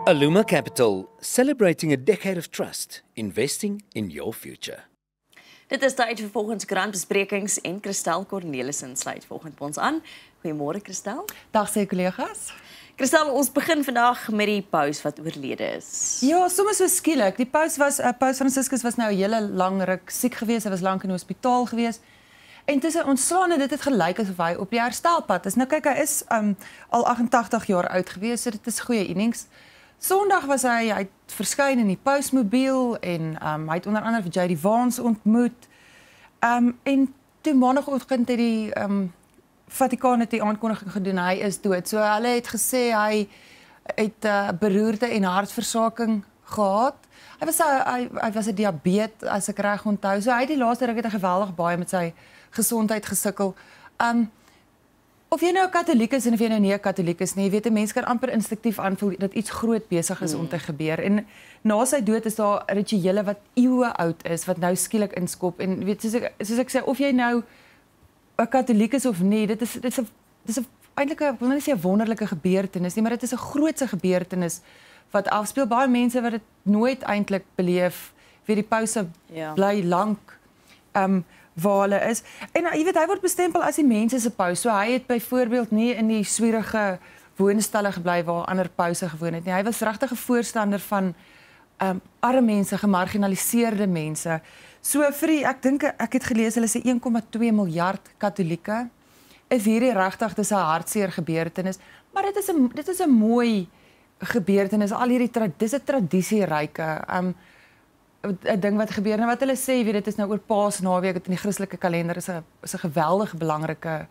Aluma Capital, celebrating a decade of trust, investing in your future. Dit is tyd vir volgens krantbesprekings en Christel Cornelissen sluit volgens ons aan. Goeiemôre Christel. Dag sê kollegas. Christel, ons begin vandag met die paus wat oorlede is. Ja, soms so skielik. Die paus Franciscus was nou 'n hele lang ruk siek geweest. Hy was lank in die hospitaal geweest. En tussen ontslaan en dit het gelyk asof hy op die herstelpad is. Nou kyk, hy is al 88 jaar oud geweest, so dit is goeie innings. Sondag was hy het verskyn in die pausmobiel en hy het onder andere vir J.D. Vance ontmoet. En toe maandagooggend het die Vatikaan het die aankondiging gedoen, hy is dood. So hulle het gesê hy het beroerte en hartversaking gehad. Hy was 'n diabetes, as ek reg onthou. So hy het die laaste ruk geweldig baie met sy gesondheid gesukkel. Of jy nou 'n Katoliek is en of jy nou nie 'n Katoliek is nie, jy weet 'n mens kan amper instinktief aanvoel dat iets groot besig is om te gebeur. En na sy dood is daar rituele wat eeue oud is wat nou skielik inskop. En weet soos ek sê, of jy nou 'n Katoliek is of nie, dit is eintlik 'n, wil nie sê 'n wonderlike gebeurtenis nie, maar dit is 'n grootse gebeurtenis wat afspeel. Baie mense wat dit nooit eintlik beleef, weet die paus bly lank waar hulle is. En jy weet, hy word bestempel as die mense se paus. So hy het byvoorbeeld nie in die swierige woonstelle gebly waar ander pause gewoon het nie. Hy was regtig 'n voorstander van arme mense, gemarginaliseerde mense. So ek dink ek het gelees hulle sê 1,2 miljard Katolieke is hierdie regtig, dis 'n hartseer gebeurtenis, maar dit is 'n mooi gebeurtenis. Al hierdie dis 'n tradisieryke 'n ding wat gebeur. Nou wat hulle sê, weet dit is nou oor Paasnaweek, dit in die Christelike kalender is 'n geweldige belangrike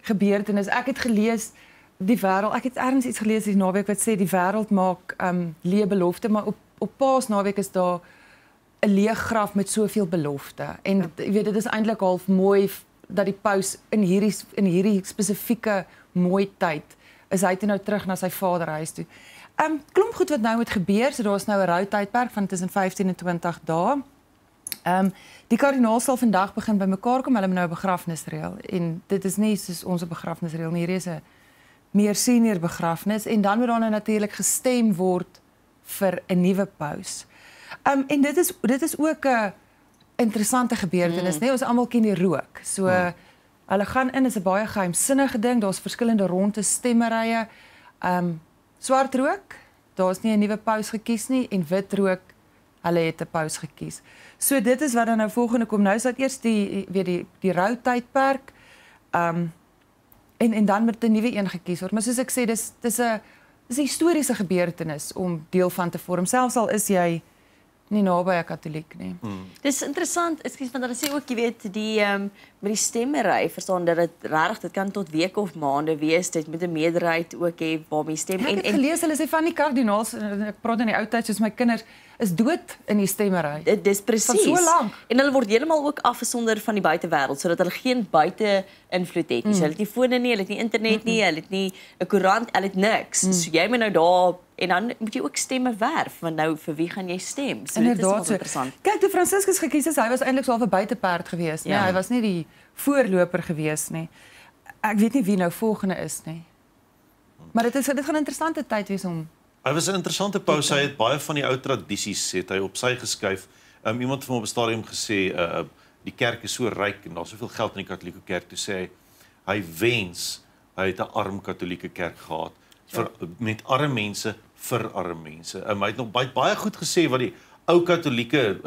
gebeurtenis. Ek het gelees die wêreld, ek het ergens iets gelees die naweek wat sê die wêreld maak leë belofte, maar op Paasnaweek is daar 'n leë graf met soveel belofte. En jy weet dit is eintlik half mooi dat die paus in hierdie spesifieke mooi tyd is hy toe nou terug na sy vaderhuis toe. Klomp goed wat nou moet gebeur, so daar's nou 'n rou tydperk van tussen 15 en 20 dae. Die kardinaal sal vandag begin bymekaar kom, hulle moet nou 'n begrafnis reël. En dit is nie soos ons 'n begrafnis reël nie, hierdie is 'n meer senior begrafnis en dan moet daar nou natuurlik gestem word vir 'n nuwe paus. En dit is ook 'n interessante gebeurtenis, nee, ons almal ken die rook. So hulle gaan in, is 'n baie geheimsinnige ding, daar's verskillende ronde stemmerye. Swart rook, daar's nie 'n nuwe paus gekies nie, en wit rook, hulle het 'n paus gekies. So dit is wat dan nou volgende kom. Nou is dit eers die rou tydperk, en dan moet 'n nuwe een gekies word. Maar soos ek sê, dis 'n historiese gebeurtenis om deel van te vorm, selfs al is jy nie naby 'n Katoliek nie. Dis interessant, ekskuus, want hulle sê ook, jy weet, met die stemmery, verstaan dat dit regtig, dit kan tot weke of maande wees, dit moet 'n meerderheid ook hê waarmee stem. Ek het gelees, hulle sê van die kardinaals, ek praat in die ou tyd soos my kinders, is dood in die stemmery. Dis presies. Van so lank. En hulle word heeltemal ook afgesonder van die buitewêreld, sodat hulle geen buite-invloed het nie. So hulle het nie fone nie, hulle het nie internet nie, hulle het nie 'n koerant, hulle het niks. So jy moet nou daar, en dan moet jy ook stemme werf, want nou vir wie gaan jy stem? So dit is wel interessant. Kyk, toe Franciscus gekies is, hy was eintlik so 'n buiteperd geweest, nee, hy was nie die voorloper geweest nie. Ek weet nie wie nou volgende is nie. Maar dit gaan 'n interessante tyd wees om. Hy was 'n interessante paus, hy het baie van die ou tradisies het hy op sy geskuif. Iemand van hom op 'n stadium gesê, die kerk is so ryk en daar's soveel geld in die Katolieke kerk, toe sê hy wens hy het 'n arm Katolieke kerk gehad met arme mense vir arme mense. Hy het nog baie goed gesê wat die ou Katolieke,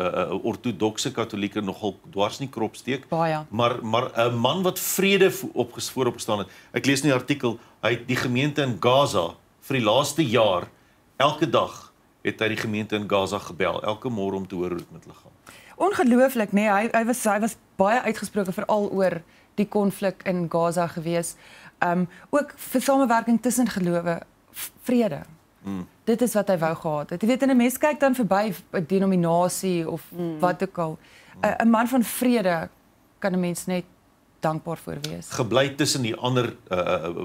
ortodokse Katolieke nogal dwars in die krop steek. Baie. Maar 'n man wat vrede voorop gestaan het. Ek lees in die artikel, hy het die gemeente in Gaza vir die laaste jaar, elke dag het hy die gemeente in Gaza gebel, elke môre om te hoor hoe dit met hulle gaan. Ongelooflik, nee, hy was baie uitgesproke veral oor die konflik in Gaza gewees. Ook vir samewerking tussen gelowe, vrede. Dit is wat hy wou gehad het. Jy weet, 'n mens kyk dan verby 'n denominasie of wat ook al. 'n man van vrede kan 'n mens net dankbaar voor wees. Gebly tussen die ander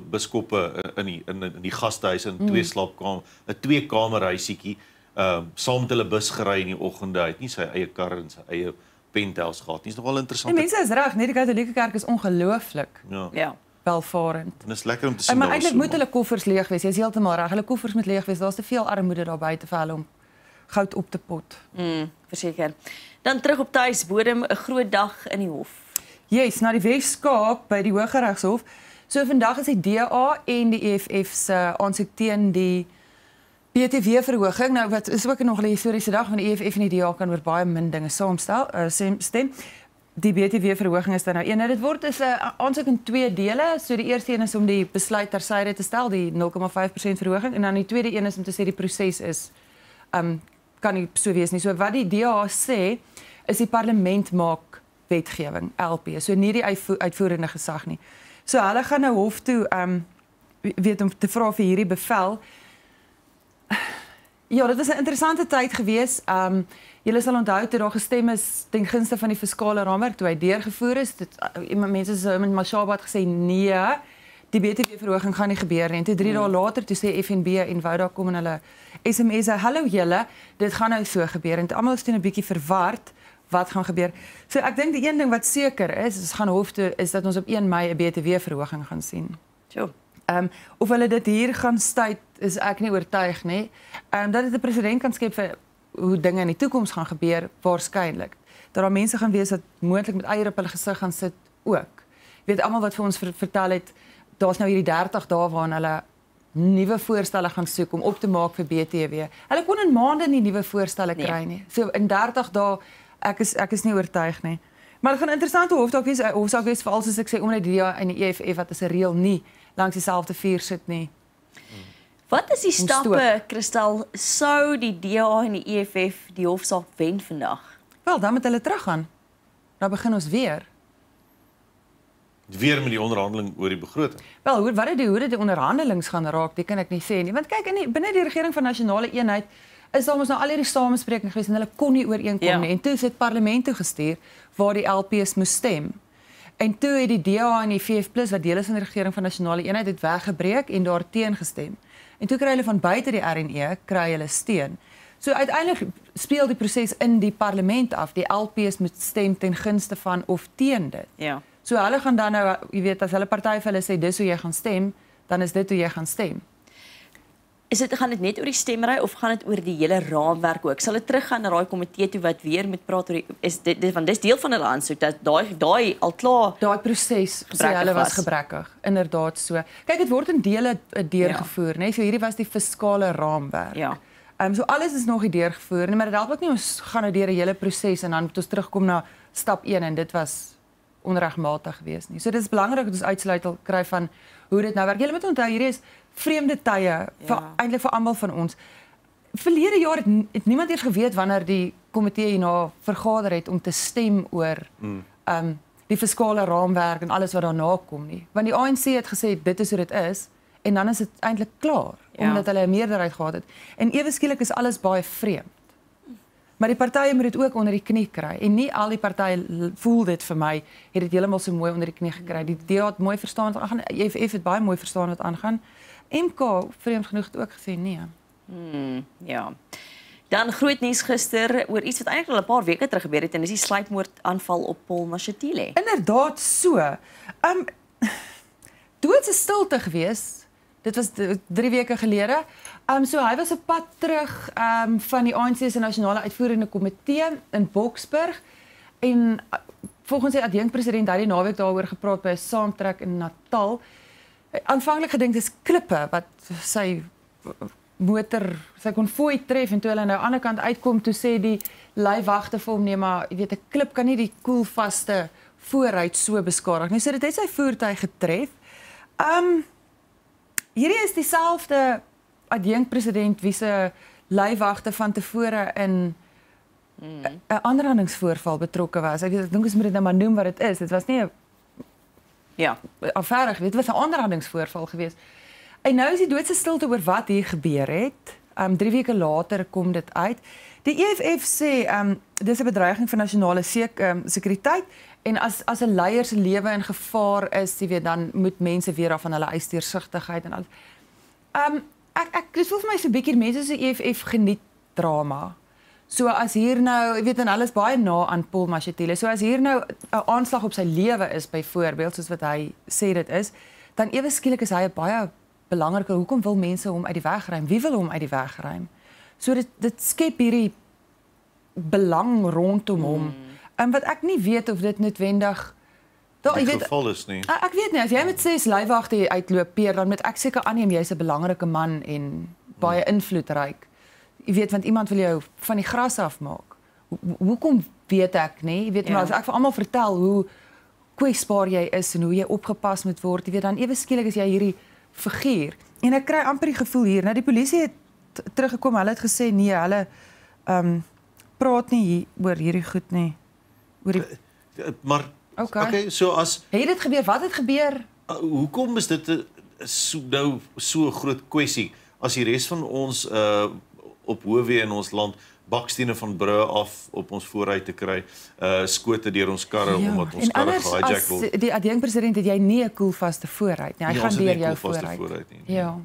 biskoppe in die gastehuis in 2 slaapkamers, 'n 2-kamerhuisietjie, saam met hulle bus gery in die oggende, hy het nie sy eie kar en sy eie penthouse gehad nie. Dis nogal interessant. Die mense is reg, nee, die Katolieke kerk is ongelooflik. Ja. welvarend. En is lekker om te sien. Maar eintlik moet hulle koffers leeg wees. Jy is heeltemal reg. Hulle koffers moet leeg wees. Daar's te veel armoede daar buite vir hulle om goud op te pot. Verseker. Dan terug op tuisbodem, 'n groot dag in die hof. Yes, na die Wes-Kaap by die Hooggeregshof. So vandag is die DA en die EFF se aansoek teen die BTW-verhoging. Nou wat is ook nog 'n historiese dag, want die EFF en die DA kan oor baie min dinge saamstem. Die BTW-verhoging is dan nou een. Nou, dit word is 'n aansoek in 2 dele. So die eerste een is om die besluit tersyde te stel, die 0,5% verhoging, en dan die tweede een is om te sê die proses is kan nie so wees nie. So wat die DA sê is die parlement maak wetgewing, LP, so nie die uitvoerende gesag nie. So hulle gaan nou hof toe weet om te vra vir hierdie bevel. Ja, dit was 'n interessante tyd gewees. Julle sal onthou toe daar gestem is ten gunste van die fiskale raamwerk toe hy deurgevoer is. Mense soos Herman Mashaba het gesê nee, die BTW-verhoging gaan nie gebeur nie. En toe 3 dae later toe sê FNB en wou daar kom en hulle SMS'e, hallo julle, dit gaan nou so gebeur. En almal is toe 'n bietjie verward wat gaan gebeur. So ek dink die een ding wat seker is, ons gaan hof toe, is dat ons op 1 Mei 'n BTW-verhoging gaan sien. Sjoe. Of hulle dit hier gaan stuit, is ek nie oortuig nie. Dat dit 'n presedent kan skep vir hoe dinge in die toekoms gaan gebeur, waarskynlik. Dat daar mense gaan wees wat moontlik met eier op hulle gesig gaan sit ook. Weet almal wat vir ons vertel het, daar's nou hierdie 30 dae waarin hulle nuwe voorstelle gaan soek om op te maak vir BTW. Hulle kon in maande nie nuwe voorstelle kry nie. So in 30 dae, ek is nie oortuig nie. Maar dit gaan 'n interessante hofsaak wees veral soos ek sê omdat die DA en die EFF wat as 'n reël nie langs dieselfde vuur sit nie. Wat is die stappe, Kristal, sou die DA en die EFF die hofsaak wen vandag? Wel, dan moet hulle teruggaan. Dan begin ons weer. Weer met die onderhandeling oor die begroting. Wel, hoe dit die onderhandelings gaan raak, dit kan ek nie sê nie. Want kyk, binne die regering van nasionale eenheid is daar mos nou al hierdie samesprekings gewees en hulle kon nie ooreenkom nie. En toe is dit parlement toe gestuur waar die LP's moes stem. En toe het die DA en die VF+ wat deel is van die regering van nasionale eenheid het weggebreek en daar teen gestem. En toe kry hulle van buite die RNE kry hulle steun. So uiteindelik speel die proses in die parlement af. Die LP's moet stem ten gunste van of teen dit. Ja. So hulle gaan dan nou, jy weet, as hulle party vir hulle sê dis hoe jy gaan stem, dan is dit hoe jy gaan stem. Gaan dit net oor die stemmery of gaan dit oor die hele raamwerk ook? Sal dit teruggaan na daai komitee toe wat weer met praat oor want dis deel van hulle aansoek dat daai al klaar daai proses sê hulle was gebrekkig. Inderdaad so. Kyk, dit word in dele deurgevoer, né? So hierdie was die fiskale raamwerk. Ja. So alles is nog nie deurgevoer nie, maar dit help ook nie ons gaan nou deur 'n hele proses en dan moet ons terugkom na stap 1 en dit was onregmatig geweest nie. So dit is belangrik dat ons uitsluiting kry van hoe dit nou werk. Julle moet onthou hierdie is vreemde tye eintlik vir almal van ons. Verlede jaar het niemand eers geweet wanneer die komitee hierna vergader het om te stem oor die fiskale raamwerk en alles wat daarna kom nie. Want die ANC het gesê dit is hoe dit is en dan is dit eintlik klaar omdat hulle 'n meerderheid gehad het. En ewe skielik is alles baie vreemd. Maar die partye moet dit ook onder die knie kry en nie al die partye voel dit vir my het dit heeltemal so mooi onder die knie gekry. Die DA het mooi verstaan wat aangaan. EFF het baie mooi verstaan wat aangaan. MK vreemd genoeg het ook gesê nee. Ja. Dan groot nuus gister oor iets wat eintlik al 'n paar weke terug gebeur het en dis die sluipmoordaanval op Paul Mashatile. Inderdaad so. Doodse stilte gewees. Dit was 3 weke gelede. So hy was op pad terug van die ANC se nasionale uitvoerende komitee in Boksburg en volgens die adjunkpresident het hy die naweek daaroor gepraat by 'n saamtrek in Natal. Aanvanklik gedink dis klippe wat sy konvooi tref en toe hulle nou aan die ander kant uitkom toe sê die leiwagte vir hom nee maar jy weet 'n klip kan nie die koelvaste voorruit so beskadig nie. So dit het sy voertuig getref. Hierdie is dieselfde adjunkpresident wie se leiwagte van tevore in 'n aanrandingsvoorval betrokke was. Ek dink ons moet dit nou maar noem wat dit is. Dit was nie 'n affaire geweest, dit was 'n aanrandingsvoorval geweest. En nou is die doodse stilte oor wat hier gebeur het. 3 weke later kom dit uit. Die EFF sê dis 'n bedreiging vir nasionale sekuriteit en as 'n leier se lewe in gevaar is, jy weet, dan moet mense weer af van hulle eis deursigtigheid en alles. Ek voel vir my so 'n bietjie mense so EFF geniet drama. So as hier nou, jy weet, en hulle is baie na aan Paul Mashatile. So as hier nou 'n aanslag op sy lewe is byvoorbeeld, soos wat hy sê dit is, dan ewe skielik is hy 'n baie belangrike, hoekom wil mense hom uit die weg ruim? Wie wil hom uit die weg ruim? So dit skep hierdie belang rondom hom. En wat ek nie weet of dit noodwendig Die geval is nie. Ek weet nie, as jy met 6 leiwagte uitloop, Peer, dan moet ek seker aanneem jy's 'n belangrike man en baie invloedryk. Jy weet, want iemand wil jou van die gras afmaak. Hoekom weet ek nie? Jy weet, maar as ek vir almal vertel hoe kwesbaar jy is en hoe jy opgepas moet word, jy weet, dan ewe skielik is jy hierdie figuur. En ek kry amper die gevoel hier, nou die polisie het teruggekom, hulle het gesê nee, hulle praat nie hier oor hierdie goed nie. Oor die Maar okay, so as het dit gebeur? Wat het gebeur? Hoekom is dit nou so 'n groot kwessie as die res van ons op hoofweë in ons land bakstene van brûe af op ons vooruit te kry, skote deur ons karre omdat ons karre gehijack word. Die adjunkpresident het jy nie 'n koelvaste vooruit nie. Hy gaan deur jou vooruit. Ja.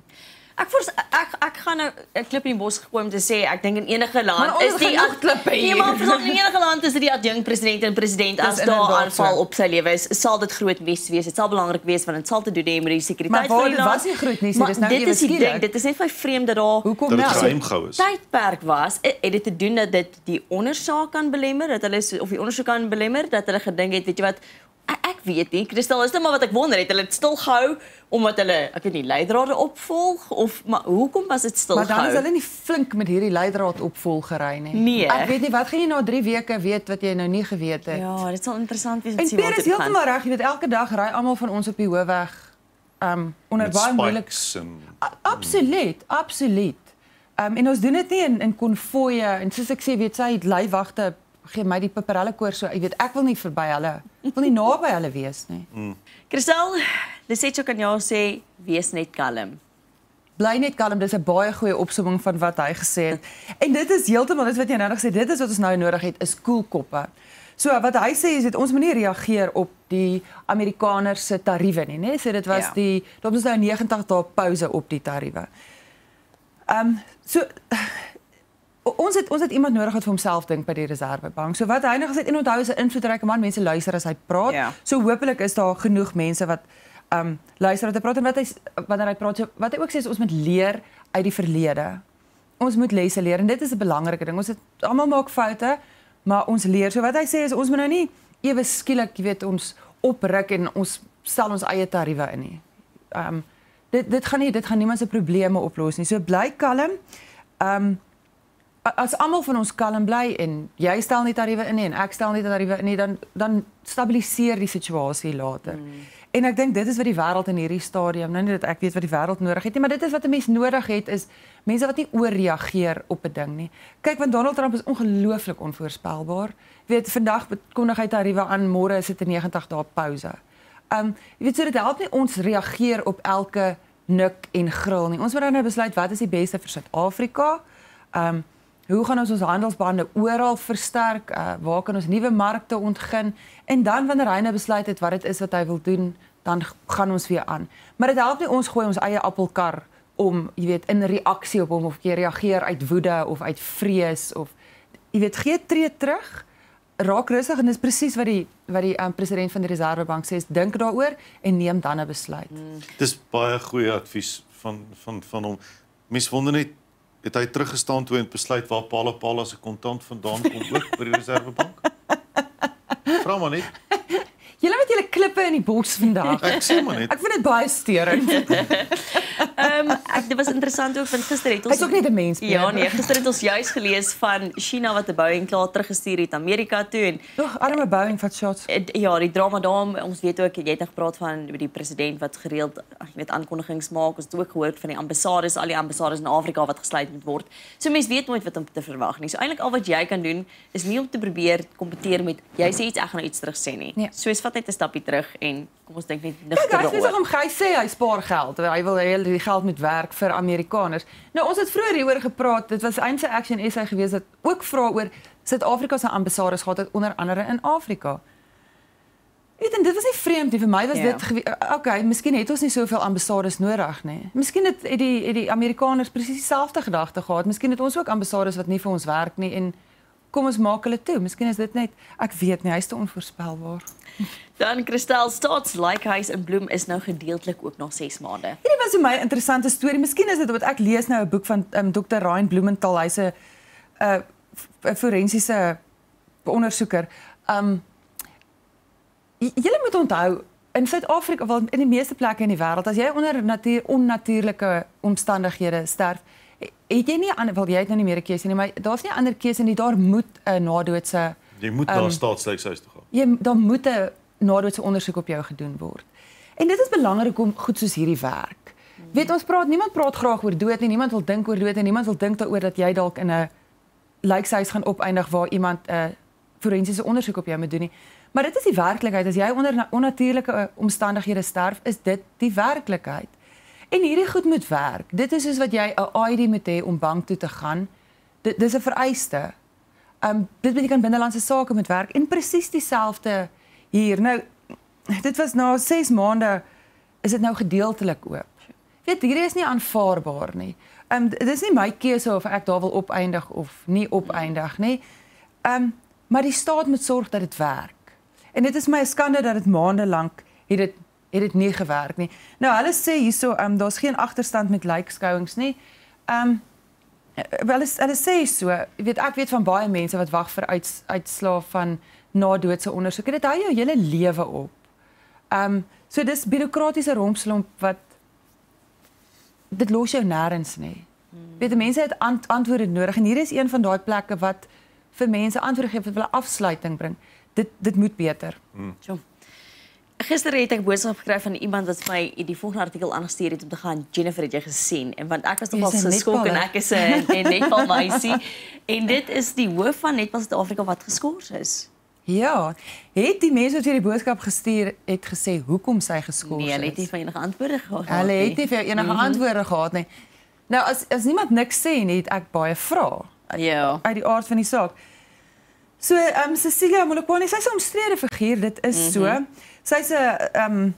Ek gaan nou 'n klip in die bos gegooi om te sê ek dink in enige land maar is die klippe hier. Nee, maar in enige land is dit die adjunkpresident en president as daar aanval op sy lewe is, sal dit groot wees. Dit sal belangrik wees want dit sal te doen hê met die sekuriteit van die land. Maar dit was nie groot nie, so dis nou dit is die skielik. ding, dit is net vir vreemd dat daar Hoekom Dat dit nou? geheim gehou is. Tydperk was, het dit te doen dat dit die ondersoek kan belemmer, dat hulle of die ondersoek kan belemmer, dat hulle gedink het, weet jy wat, ek weet nie, Christel, is dit maar wat ek wonder, het hulle dit stil gehou omdat hulle, ek weet nie, leidrade opvolg of maar hoekom was dit stil Maar gehou? dan is hulle nie flink met hierdie leidraad opvolgery nie. Nee. Ek weet nie wat gaan jy na 3 weke weet wat jy nou nie geweet het. Ja, dit sal interessant wees om En te sien Peer wat is dit gaan. heeltemal reg, jy weet elke dag ry almal van ons op die hoofweg onder Met baie moeilik. spikes en Absoluut. En ons doen dit nie in konvoie en soos ek sê, weet sy leiwagte gee my die paparelle-koor so, jy weet ek wil nie verby hulle, ek wil nie naby hulle wees nie. Christel, dis net so kan jy sê, wees net kalm. Bly net kalm, dis 'n baie goeie opsomming van wat hy gesê het. En dit is heeltemal dit wat jy nou nog sê, dit is wat ons nou nodig het, is koelkoppe. So wat hy sê is dat ons moet nie reageer op die Amerikaners se tariewe nie, né? So dit was daar was nou 90 dae pouse op die tariewe. Ons het iemand nodig wat vir homself dink by die Reservebank. So wat hy nou gesê het, en onthou is 'n invloedryke man, mense luister as hy praat. Ja. So hopelik is daar genoeg mense wat luister wat hy praat en wanneer hy praat, so wat hy ook sê is ons moet leer uit die verlede. Ons moet lesse leer en dit is 'n belangrike ding. Ons het almal maak foute, maar ons leer. So wat hy sê is ons moet nou nie ewe skielik, jy weet, ons opruk en ons stel ons eie tariewe in nie. Dit gaan niemand se probleme oplos nie. So bly kalm. As almal van ons kalm bly en jy stel nie tariewe in nie en ek stel nie tariewe in nie, dan stabiliseer die situasie later. En ek dink dit is wat die wêreld in hierdie stadium, nou nie dat ek weet wat die wêreld nodig het nie, maar dit is wat 'n mens nodig het, is mense wat nie oorreageer op 'n ding nie. Kyk, want Donald Trump is ongelooflik onvoorspelbaar. Weet, vandag kondig hy tariewe aan, môre is dit 'n 90 dae pouse. Jy weet, so dit help nie ons reageer op elke nik en gril nie. Ons moet nou besluit wat is die beste vir Suid-Afrika. Hoe gaan ons handelsbande oral versterk? Waar kan ons nuwe markte ontgin? En dan wanneer hy nou besluit het wat dit is wat hy wil doen, dan gaan ons weer aan. Maar dit help nie ons gooi ons eie appelkar om, jy weet, in reaksie op hom of jy reageer uit woede of uit vrees of jy weet, gee tree terug. Raak rustig en dis presies wat die president van die Reservebank sê, dink daaroor en neem dan 'n besluit. Dis baie goeie advies van hom. Mens wonder net, het hy teruggestaan toe en besluit waar Pala se kontant vandaan kom ook by die Reservebank? Vra maar net. Julle met julle klippe in die bos vandag. Ek sê maar net. Ek vind dit baie steurend. Dit was interessant ook, want gister het ons... Hy's ook net 'n mens. Ja, nee, gister het ons juis gelees van China wat 'n Boeing klaar teruggestuur het Amerika toe en Arme Boeing vat shots. ja, die drama daar, ons weet ook, jy het nog gepraat van die president wat gereeld, jy weet, aankondigings maak. Ons het ook gehoor van die ambassades, al die ambassades in Afrika wat gesluit moet word. So mense weet nooit wat om te verwag nie. So eintlik al wat jy kan doen is nie om te probeer kompeteer met jy sê iets, ek gaan nou iets terug sê nie. Nee. Soos vat net 'n stapie terug en kom ons dink net Kyk, nigter hy sê daaroor. hom hy sê hy spaar geld. Hy wil die geld met werk vir Amerikaners. Nou ons het vroeër hieroor gepraat. Dit was eintlik Action SA geweest dat ook vra oor Suid-Afrika se ambassades gehad het onder andere in Afrika. Weet en dit was nie vreemd nie vir my was dit okay, miskien het ons nie soveel ambassades nodig nie. Miskien het die Amerikaners presies dieselfde gedagte gehad. Miskien het ons ook ambassades wat nie vir ons werk nie en kom ons maak hulle toe. Miskien is dit net, ek weet nie, hy is te onvoorspelbaar. Dan Kristel, Staatslijkhuis in Bloem is nou gedeeltelik ook na 6 maande. Hierdie was vir my 'n interessante storie. Miskien is dit wat ek lees nou 'n boek van Dr. Ryan Blumenthal. Hy's 'n forensiese ondersoeker. Julle moet onthou, in Suid-Afrika, wel in die meeste plekke in die wêreld, as jy onder onnatuurlike omstandighede sterf, het jy nie wel jy het nou nie meer 'n keuse nie, maar daar's nie 'n ander keuse nie. Daar moet 'n nadoodse Jy moet na 'n staatslijkhuis toe gaan. daar moet 'n nadoodse ondersoek op jou gedoen word. En dit is belangrik om goed soos hierdie werk. Weet niemand praat graag oor dood nie, niemand wil dink oor dood en niemand wil dink daaroor dat jy dalk in 'n lijkhuis gaan opeindig waar iemand 'n forensiese ondersoek op jou moet doen nie. Maar dit is die werklikheid. As jy onder onnatuurlike omstandighede sterf, is dit die werklikheid. En hierdie goed moet werk. Dit is soos wat jy 'n ID moet hê om bank toe te gaan. Dis 'n vereiste. Dit beteken binnelandse sake moet werk en presies dieselfde hier. Nou, dit was na 6 maande is dit nou gedeeltelik oop. Weet, hierdie is nie aanvaarbaar nie. Dit is nie my keuse of ek daar wil opeindig of nie opeindig nie. Maar die staat moet sorg dat dit werk. En dit is my 'n skande dat dit maande lank het dit nie gewerk nie. Nou hulle sê hierso, daar's geen agterstand met lijkskouings nie. Hulle sê so, ek weet van baie mense wat wag vir uitslae van nadoodse ondersoeke. Dit hou jou hele lewe op. So dis bureaukratiese rompslomp wat dit los jou nêrens nie. Weet mense het antwoorde nodig en hier is een van daai plekke wat vir mense antwoorde gee wat hulle afsluiting bring. Dit moet beter. Gister het ek boodskap gekry van iemand wat my die volgende artikel aangestuur het om te gaan, Jennifer, het jy gesien? En want ek was nogal geskok en ek is 'n netbal meisie. En dit is die hoof van Netbal Suid-Afrika wat geskort is. Ja, het die mense wat vir die boodskap gestuur het gesê hoekom sy geskort is? Nee, hulle het nie vir enige antwoorde gehad nie. Hulle het nie vir enige antwoorde gehad nie. Nou as niemand niks sê nie, het ek baie vrae. Ja. Uit die aard van die saak. So Cecilia Molokwane, sy's 'n omstrede figuur, dit is so. Sy's 'n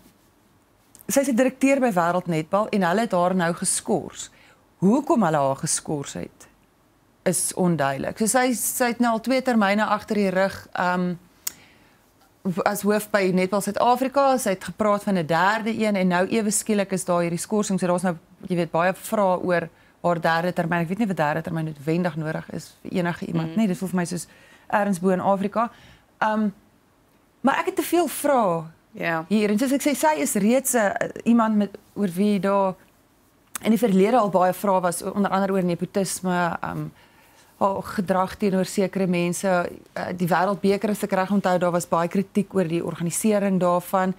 direkteur by Wêreld Netbal en hulle het haar nou geskort. Hoekom hulle haar geskort het, is onduidelik. So sy het nou al 2 termyne agter die rug as hoof by Netbal Suid-Afrika. Sy het gepraat van 'n derde een en nou ewe skielik is daar hierdie skorsing. So daar's nou baie vrae oor haar derde termyn. Ek weet nie of 'n derde termyn noodwendig nodig is vir enige iemand nie. Dit voel vir my soos ergens bo in Afrika. Maar ek het te veel vrae. Ja. Hier en soos ek sê, sy is reeds iemand oor wie daar in die verlede al baie vrae was, onder andere oor nepotisme, haar gedrag teenoor sekere mense, die Wêreldbeker as ek reg onthou, daar was baie kritiek oor die organisering daarvan.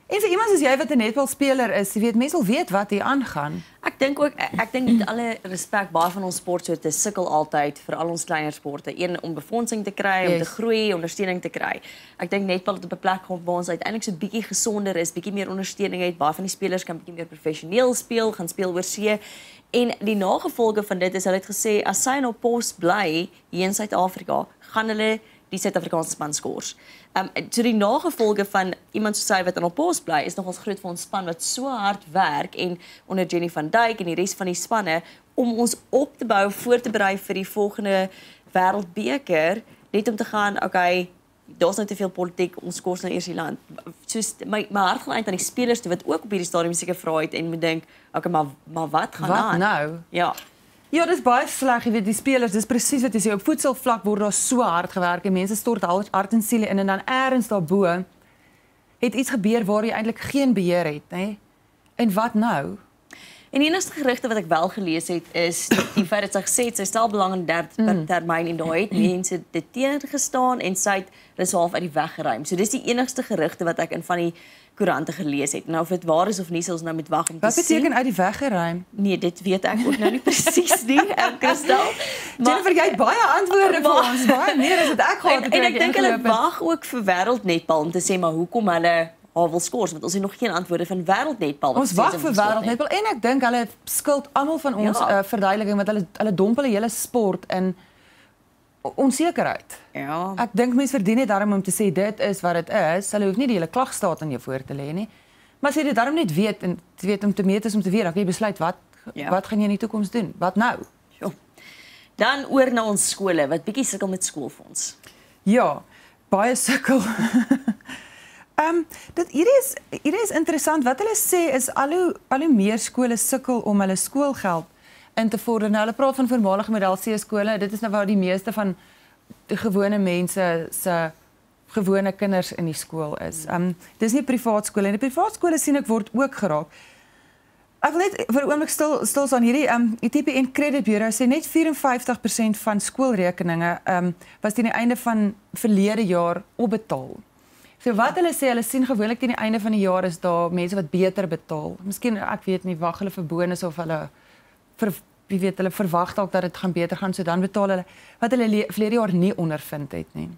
En vir iemand soos jy wat 'n netbalspeler is, jy weet mense wil weet wat hier aangaan. Ek dink met alle respek, baie van ons sportsoorte sukkel altyd vir al ons kleiner sporte, om befondsing te kry, om te groei, ondersteuning te kry. Ek dink netbal het op 'n plek kom waar ons uiteindelik so bietjie gesonder is, bietjie meer ondersteuning het, baie van die spelers kan bietjie meer professioneel speel, gaan speel oor see. En die nagevolge van dit is hulle het gesê as sy nou pos bly hier in Suid-Afrika, gaan hulle die Suid-Afrikaanse span skors. So die nagevolge van iemand soos sy wat in op pos bly is nogals groot vir ons span wat so hard werk en onder Jenny van Dijk en die res van die spanne om ons op te bou, voor te berei vir die volgende Wêreldbeker, net om te gaan, okay, daar's nou te veel politiek, ons kos nou eers die land. Soos my hart gaan uit aan die spelers toe wat ook op hierdie stadium seker vra het en moet dink, okay, maar wat gaan aan? Wat nou? Ja. Ja, dis baie sleg, jy weet die spelers, dis presies wat jy sê, op voedselvlak word daar so hard gewerk en mense stort hart en siele in en dan eers daarbo het iets gebeur waar jy eintlik geen beheer het, nê? En wat nou? En die enigste gerugte wat ek wel gelees het is die feit dat sy gesê het sy stel belang in derde termyn en daai het mense dit teëngestaan en sy het hulle half uit die weg geruim. So dis die enigste gerugte wat ek in van die koerante gelees het. Nou of dit waar is of nie, sal ons nou moet wag om te sien. Wat beteken uit die weg geruim? Nee, dit weet ek ook nou nie presies nie, Kristel. Jennifer, jy het baie antwoorde vir ons, baie meer as wat ek gehad het. En ek dink hulle wag ook vir Wêreldnetbal om te sê maar hoekom hulle haar wil skors, want ons het nog geen antwoorde van Wêreldnetbal. Ons wag vir Wêreldnetbal en ek dink hulle skuld almal van ons verduideliking want hulle dompel die hele sport in onsekerheid. Ja. Ek dink mense verdien net daarom om te sê dit is wat dit is. Hulle hoef nie die hele klagstaat aan jou voor te lê nie. Maar as jy dit daarom net weet en weet om te meet is om te weet, dan kan jy besluit wat gaan jy in die toekoms doen? Wat nou? Jo. Dan oor na ons skole wat bietjie sukkel met skoolfonds. Ja, baie sukkel. Hierdie is interessant. Wat hulle sê is al hoe meer skole sukkel om hulle skoolgeld in te vorder. Nou, hulle praat van voormalige model C skole. Dit is nou waar die meeste van die gewone mense se gewone kinders in die skool is. Dis nie privaat skole. En die privaat skole sien ek word ook geraak. Ek wil net vir 'n oomblik stil staan hierdie die TPN Credit Bureau sê net 54% van skoolrekeninge was teen die einde van verlede jaar opbetaal. So wat hulle sê, hulle sien gewoonlik teen die einde van die jaar is daar mense wat beter betaal. Miskien ek weet nie, wag hulle vir bonus of hulle hulle verwag dalk dat dit gaan beter gaan, so dan betaal hulle wat hulle verlede jaar nie ondervind het nie.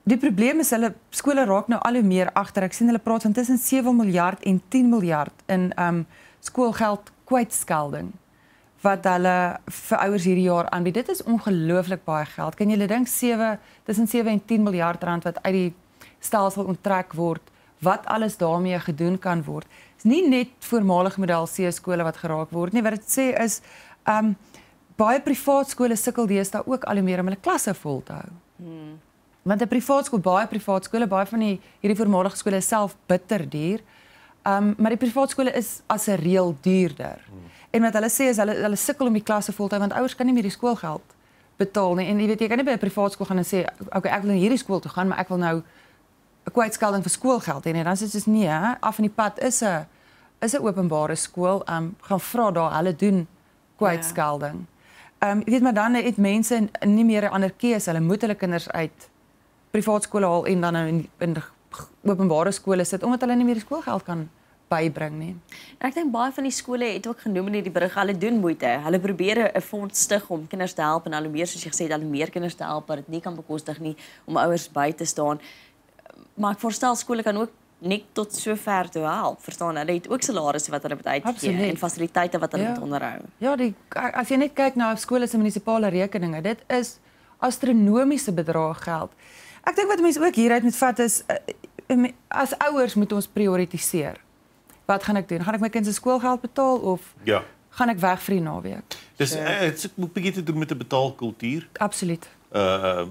Die probleem is hulle skole raak nou al hoe meer agter. Ek sien hulle praat van tussen 7 miljard en 10 miljard in skoolgeld kwytskelding wat hulle vir ouers hierdie jaar aanbied. Dit is ongelooflik baie geld. Kan julle dink tussen 7 en 10 miljard rand wat uit die stelsel onttrek word, wat alles daarmee gedoen kan word. Dit is nie net voormalige model C skole wat geraak word nie. Wat dit sê is baie privaat skole sukkel deesdae ook al hoe meer om hulle klasse vol te hou. Want 'n privaat skool, baie van hierdie voormalige skole is self bitter duur. Maar die privaat skole is as 'n reël duurder. En wat hulle sê is hulle sukkel om die klasse vol te hou want ouers kan nie meer die skoolgeld betaal nie. En jy kan nie by 'n privaat skool gaan en sê, "Oké, ek wil na hierdie skool toe gaan, maar ek wil nou 'n kwytskelding vir skoolgeld hê." En dan sê dit soos nee, af in die pad is 'n openbare skool, gaan vra daar, hulle doen kwytskelding. Jy weet maar dan het mense nie meer 'n ander keuse. Hulle moet hulle kinders uit privaat skole haal en dan in openbare skole sit omdat hulle nie meer die skoolgeld kan bybring nie. Ek dink baie van die skole het ook genoem in hierdie berig, hulle doen moeite. Hulle probeer 'n fonds stig om kinders te help en al hoe meer soos jy gesê het, al hoe meer kinders te help wat dit nie kan bekostig nie om ouers by te staan. Maar ek voorstel skole kan ook net tot sover toe help. Verstaan, hulle het ook salarisse wat hulle moet uitgee en fasiliteite wat hulle moet onderhou. Ja, as jy net kyk na skole se munisipale rekeninge, dit is astronomiese bedrae geld. Ek dink wat mense ook hieruit moet vat is as ouers moet ons prioritiseer. Wat gaan ek doen? Gaan ek my kind se skoolgeld betaal of gaan ek weg vir die naweek? Dis dit moet begin te doen met 'n betaalkultuur. Absoluut.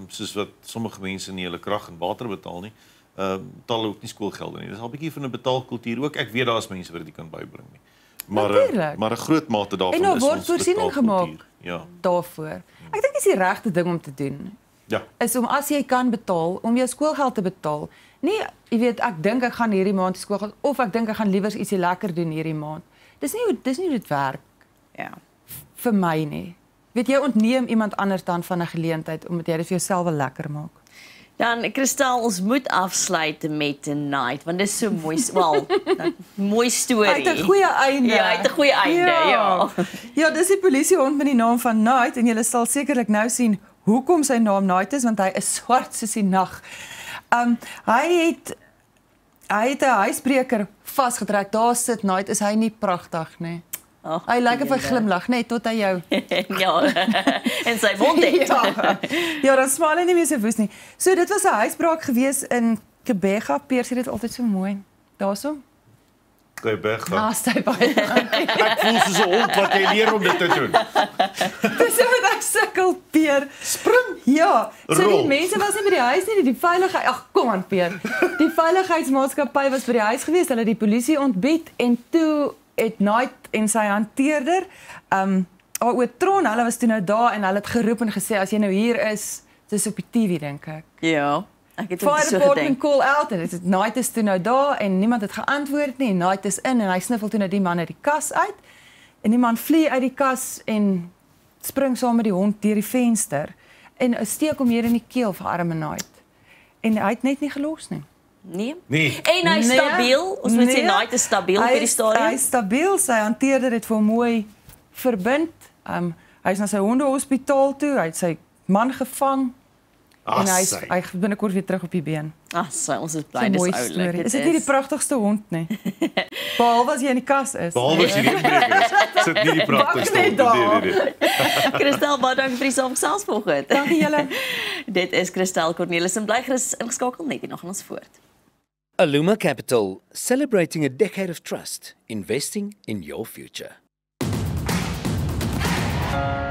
Soos wat sommige mense nie hulle krag en water betaal nie. Betaal ook nie skoolgelde nie. Dis al 'n bietjie van 'n betaalkultuur ook. Ek weet daar's mense wat dit kan bybring nie. Maar 'n groot mate daarvan is ons word voorsiening gemaak daarvoor. Ek dink dis die regte ding om te doen. Ja. Is om as jy kan betaal, om jou skoolgeld te betaal. Nee, jy weet, ek dink ek gaan hierdie maand die skoolgeld of ek dink ek gaan liewers ietsie lekker doen hierdie maand. Dis nie hoe dit werk. Ja. Vir my nie. Weet jy, ontneem iemand anders dan van 'n geleentheid omdat jy dit vir jouself wil lekker maak. Dan Kristal, ons moet afsluit met Tonight want dit is so mooi, mooi storie. Uit 'n goeie einde. Ja, uit 'n goeie einde, ja. Ja, dis die polisiehond met die naam van Night en julle sal sekerlik nou sien hoekom sy naam Night is want hy is swart soos die nag. Hy het 'n huisbreker vasgetrek. Daar sit Night, is hy nie pragtig nie? Hy lyk of hy glimlag net tot hy jou. Ja. En sy mond het. Ja, dan smaal hy nie meer so woes nie. So dit was 'n huisbraak gewees in Kebega. Peer sê dit altyd so mooi. Daarso. Kebega. Sy baie. Ek voel soos 'n hond wat jy leer om dit te doen. Dis wat ek sukkel, Peer. Spring. Ja, so Rol. die mense was nie by die huis nie, die veiligheid. Ag, kom aan, Peer. Die veiligheidsmaatskappy was by die huis gewees. Hulle het die polisie ontbied en toe het Night en sy hanteerder Tron, hulle was toe nou daar en hulle het geroep en gesê as jy nou hier is, dis op die TV dink ek. Ja, ek het ook Fire so department gedink. call out en dit Night is toe nou daar en niemand het geantwoord nie en Night is in en hy sniffel toe nou die man uit die kas uit en die man vlieg uit die kas en spring saam met die hond deur die venster en steek hom hier in die keel vir arme Night. En hy het net nie gelos nie. Nee. En hy is stabiel. Ons moet sê Night is stabiel by die stadium. Hy is stabiel. Sy hanteerder het vir hom mooi verbind. Hy is na sy hondehospitaal toe. Hy het sy man gevang. En hy binnekort weer terug op die been. Ons is bly dis oulik. Is dit nie die pragtigste hond nie? Behalwe as jy in die kas is. Behalwe as jy die inbreker is. Sit nie die pragtigste hond. Nee. Kristal, baie dankie vir die saamgesels vanoggend. Dankie julle. Dit is Kristal Cornelissen. Bly gerus ingeskakel net en nog gaan ons voort. Aluma Capital, celebrating a decade of trust, investing in your future. Totsiens.